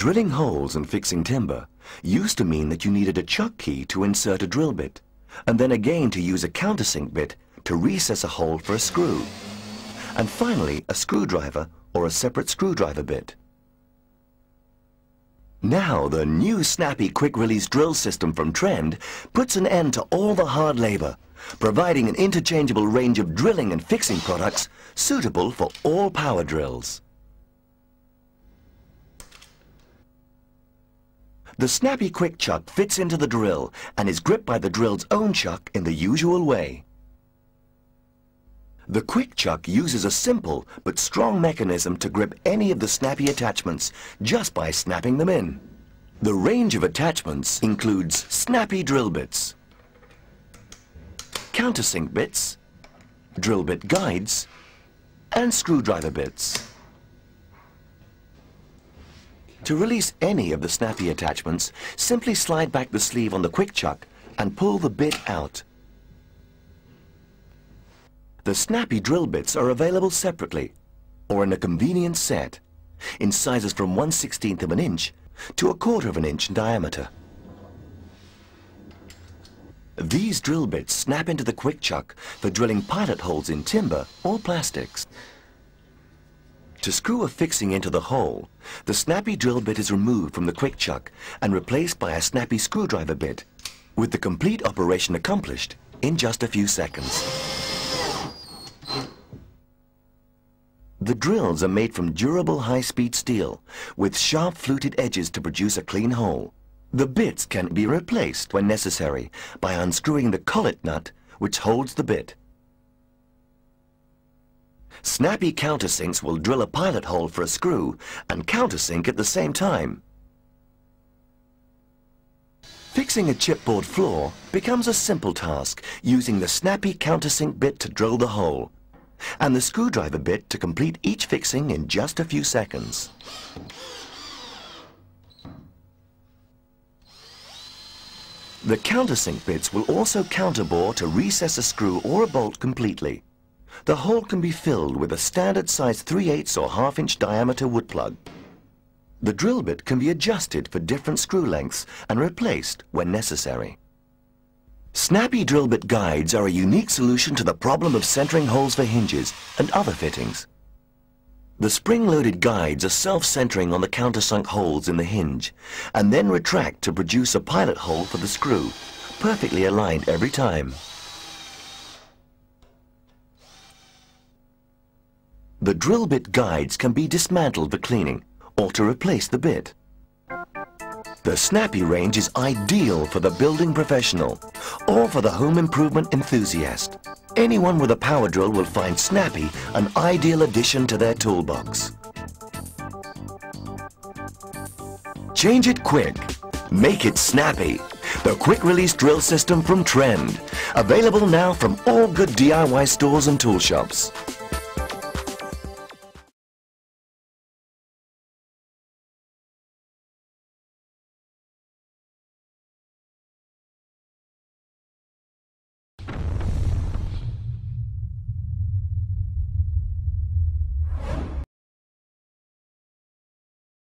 Drilling holes and fixing timber used to mean that you needed a chuck key to insert a drill bit, and then again to use a countersink bit to recess a hole for a screw, and finally a screwdriver or a separate screwdriver bit. Now the new Snappy quick-release drill system from Trend puts an end to all the hard labor, providing an interchangeable range of drilling and fixing products suitable for all power drills. The Snappy Quick Chuck fits into the drill and is gripped by the drill's own chuck in the usual way. The Quick Chuck uses a simple but strong mechanism to grip any of the Snappy attachments just by snapping them in. The range of attachments includes Snappy drill bits, countersink bits, drill bit guides, and screwdriver bits. To release any of the Snappy attachments, simply slide back the sleeve on the Quick Chuck and pull the bit out. The Snappy drill bits are available separately or in a convenient set in sizes from 1/16 of an inch to 1/4 of an inch in diameter. These drill bits snap into the Quick Chuck for drilling pilot holes in timber or plastics. To screw a fixing into the hole, the Snappy drill bit is removed from the Quick Chuck and replaced by a Snappy screwdriver bit, with the complete operation accomplished in just a few seconds. The drills are made from durable high-speed steel with sharp fluted edges to produce a clean hole. The bits can be replaced when necessary by unscrewing the collet nut which holds the bit. Snappy countersinks will drill a pilot hole for a screw and countersink at the same time. Fixing a chipboard floor becomes a simple task using the Snappy countersink bit to drill the hole and the screwdriver bit to complete each fixing in just a few seconds. The countersink bits will also counterbore to recess a screw or a bolt completely. The hole can be filled with a standard size 3/8 or 1/2 inch diameter wood plug. The drill bit can be adjusted for different screw lengths and replaced when necessary. Snappy drill bit guides are a unique solution to the problem of centering holes for hinges and other fittings. The spring-loaded guides are self-centering on the countersunk holes in the hinge and then retract to produce a pilot hole for the screw, perfectly aligned every time. The drill bit guides can be dismantled for cleaning or to replace the bit. The Snappy range is ideal for the building professional or for the home improvement enthusiast. Anyone with a power drill will find Snappy an ideal addition to their toolbox. Change it quick. Make it snappy. The quick-release drill system from Trend. Available now from all good DIY stores and tool shops.